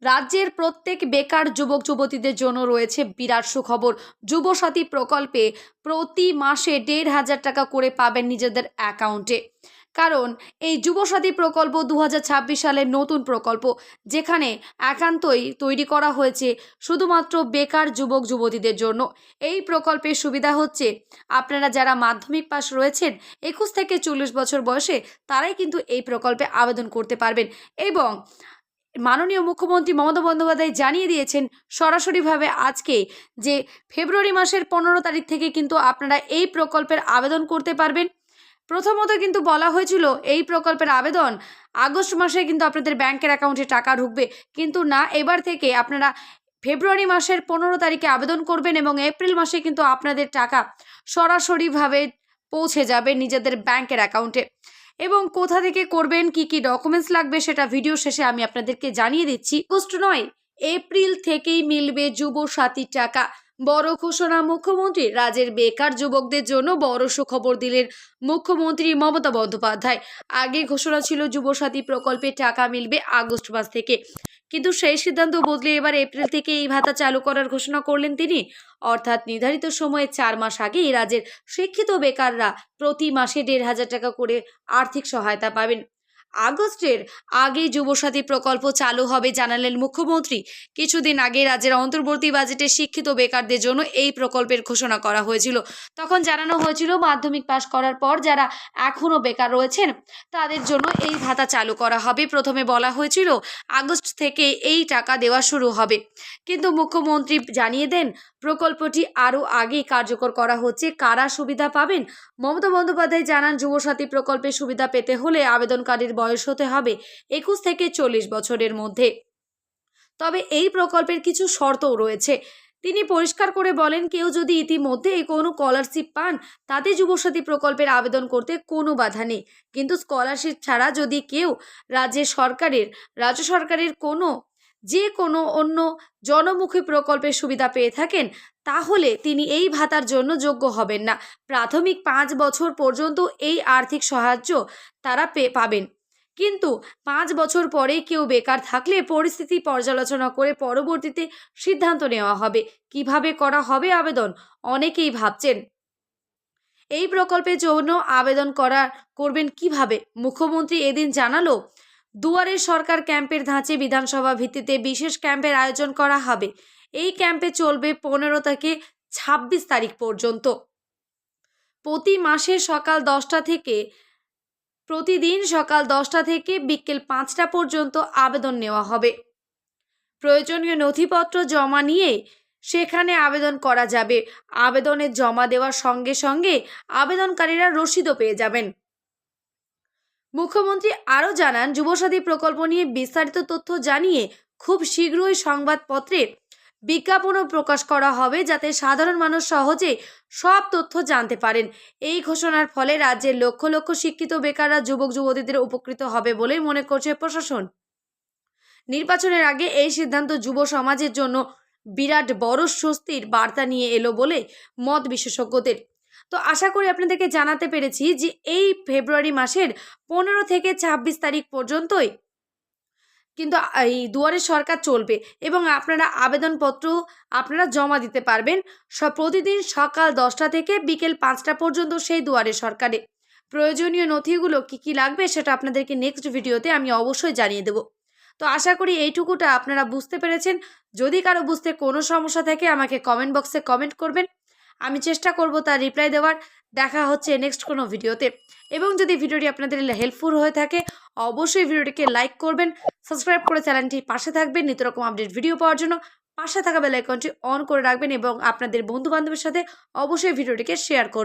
রাজ্যের প্রত্যেক বেকার যুবক যুবতীদের জন্য রয়েছে বিরাট সুখবর। যুবসাথী প্রকল্পে প্রতি মাসে ১,৫০০ টাকা করে পাবেন নিজেদের অ্যাকাউন্টে। কারণ এই যুবসাথী প্রকল্প ২০২৬ সালের নতুন প্রকল্প, যেখানে একান্তই তৈরি করা হয়েছে শুধুমাত্র বেকার যুবক যুবতীদের জন্য। এই প্রকল্পের সুবিধা হচ্ছে, আপনারা যারা মাধ্যমিক পাস রয়েছেন ২১ থেকে ৪০ বছর বয়সে, তারাই কিন্তু এই প্রকল্পে আবেদন করতে পারবেন। এবং মাননীয় মুখ্যমন্ত্রী মমতা বন্দ্যোপাধ্যায় জানিয়ে দিয়েছেন সরাসরিভাবে আজকে যে ফেব্রুয়ারি মাসের ১৫ তারিখ থেকে কিন্তু আপনারা এই প্রকল্পের আবেদন করতে পারবেন। প্রথমত কিন্তু বলা হয়েছিল এই প্রকল্পের আবেদন আগস্ট মাসে কিন্তু আপনাদের ব্যাংকের অ্যাকাউন্টে টাকা ঢুকবে, কিন্তু না, এবার থেকে আপনারা ফেব্রুয়ারি মাসের ১৫ তারিখে আবেদন করবেন এবং এপ্রিল মাসে কিন্তু আপনাদের টাকা সরাসরিভাবে পৌঁছে যাবে নিজেদের ব্যাংকের অ্যাকাউন্টে। এবং কোথা থেকে করবেন, কি কি ডকুমেন্টস লাগবে, সেটা ভিডিও শেষে আমি আপনাদেরকে জানিয়ে দিচ্ছি। আগস্ট নয়, এপ্রিল থেকেই মিলবে যুবসাথী টাকা। বড় ঘোষণা মুখ্যমন্ত্রী। রাজ্যের বেকার যুবকদের জন্য বড় সুখবর দিলেন মুখ্যমন্ত্রী মমতা বন্দ্যোপাধ্যায়। আগে ঘোষণা ছিল যুবসাথী প্রকল্পে টাকা মিলবে আগস্ট মাস থেকে, কিন্তু সেই সিদ্ধান্ত বদলে এবার এপ্রিল থেকে এই ভাতা চালু করার ঘোষণা করলেন তিনি। অর্থাৎ নির্ধারিত সময়ে ৪ মাস আগেই রাজ্যের শিক্ষিত বেকাররা প্রতি মাসে ১,৫০০ টাকা করে আর্থিক সহায়তা পাবেন। আগস্টের আগেই যুবসাথী প্রকল্প চালু হবে জানালেন মুখ্যমন্ত্রী। কিছুদিন আগে রাজ্যের অন্তর্বর্তী বাজেটে শিক্ষিত বেকারদের জন্য এই প্রকল্পের ঘোষণা করা হয়েছিল। তখন জানানো হয়েছিল মাধ্যমিক পাশ করার পর যারা এখনও বেকার রয়েছেন তাদের জন্য এই ভাতা চালু করা হবে। প্রথমে বলা হয়েছিল আগস্ট থেকে এই টাকা দেওয়া শুরু হবে, কিন্তু মুখ্যমন্ত্রী জানিয়ে দেন প্রকল্পটি আরও আগেই কার্যকর করা হচ্ছে। কারা সুবিধা পাবেন? মমতা বন্দ্যোপাধ্যায় জানান, যুবসাথী প্রকল্পের সুবিধা পেতে হলে আবেদনকারীর বয়স হতে হবে ২১ থেকে ৪০ বছরের মধ্যে। তবে এই প্রকল্পের কিছু শর্তও রয়েছে। তিনি পরিষ্কার করে বলেন, কেউ যদি ইতিমধ্যে কোনো স্কলারশিপ পান তাতে যুবসাথী প্রকল্পের আবেদন করতে কোনো বাধা নেই, কিন্তু স্কলারশিপ ছাড়া যদি কেউ রাজ্য সরকারের যে কোনো অন্য জনমুখী প্রকল্পের সুবিধা পেয়ে থাকেন তাহলে তিনি এই ভাতার জন্য যোগ্য হবেন না। প্রাথমিক ৫ বছর পর্যন্ত এই আর্থিক সাহায্য তারা পাবেন, কিন্তু ৫ বছর পরে কেউ বেকার থাকলে পরিস্থিতি পর্যালোচনা করে পরবর্তীতে সিদ্ধান্ত নেওয়া হবে। কিভাবে করা হবে আবেদন? অনেকেই ভাবছেন এই প্রকল্পের জন্য আবেদন করবেন কিভাবে। মুখ্যমন্ত্রী এদিন জানালো, দুয়ারে সরকার ক্যাম্পের ধাঁচে বিধানসভা ভিত্তিতে বিশেষ ক্যাম্পের আয়োজন করা হবে। এই ক্যাম্পে চলবে ১৫ থেকে ২৬ তারিখ পর্যন্ত। প্রতিদিন সকাল ১০টা থেকে বিকেল ৫টা পর্যন্ত আবেদন নেওয়া হবে। প্রয়োজনীয় নথিপত্র জমা নিয়ে সেখানে আবেদন করা যাবে। আবেদনের জমা দেওয়ার সঙ্গে সঙ্গে আবেদনকারীরা রসিদও পেয়ে যাবেন। মুখ্যমন্ত্রী আরও জানান, যুবসাথী প্রকল্প নিয়ে বিস্তারিত তথ্য জানিয়ে খুব শীঘ্রই সংবাদপত্রে বিজ্ঞাপনও প্রকাশ করা হবে, যাতে সাধারণ মানুষ সহজে সব তথ্য জানতে পারেন। এই ঘোষণার ফলে রাজ্যের লক্ষ লক্ষ শিক্ষিত বেকাররা যুবক যুবতীদের উপকৃত হবে বলেই মনে করছে প্রশাসন। নির্বাচনের আগে এই সিদ্ধান্ত যুব সমাজের জন্য বিরাট বড় স্বস্তির বার্তা নিয়ে এলো বলে মত বিশেষজ্ঞদের। তো আশা করি আপনাদেরকে জানাতে পেরেছি যে এই ফেব্রুয়ারি মাসের ১৫ থেকে ২৬ তারিখ পর্যন্তই কিন্তু এই দুয়ারে সরকার চলবে এবং আবেদনপত্র জমা দিতে পারবেন প্রতিদিন সকাল ১০টা থেকে বিকেল ৫টা পর্যন্ত সেই দুয়ারে সরকারে। প্রয়োজনীয় নথিগুলো কি লাগবে সেটা আপনাদেরকে নেক্সট ভিডিওতে আমি অবশ্যই জানিয়ে দেব। তো আশা করি এইটুকুটা আপনারা বুঝতে পেরেছেন। যদি কারো বুঝতে কোনো সমস্যা থাকে আমাকে কমেন্ট বক্সে কমেন্ট করবেন, আমি চেষ্টা করব তার রিপ্লাই দেওয়ার। দেখা হচ্ছে নেক্সট কোনো ভিডিওতে। এবং যদি ভিডিওটি আপনাদের হেল্পফুল হয়ে থাকে অবশ্যই ভিডিওটিকে লাইক করবেন, সাবস্ক্রাইব করে চ্যানেলটির পাশে থাকবেন নিত্য রকম আপডেট ভিডিও পাওয়ার জন্য। পাশে থাকা বেল আইকনটি অন করে রাখবেন এবং আপনাদের বন্ধু বান্ধবের সাথে অবশ্যই ভিডিওটিকে শেয়ার করবেন।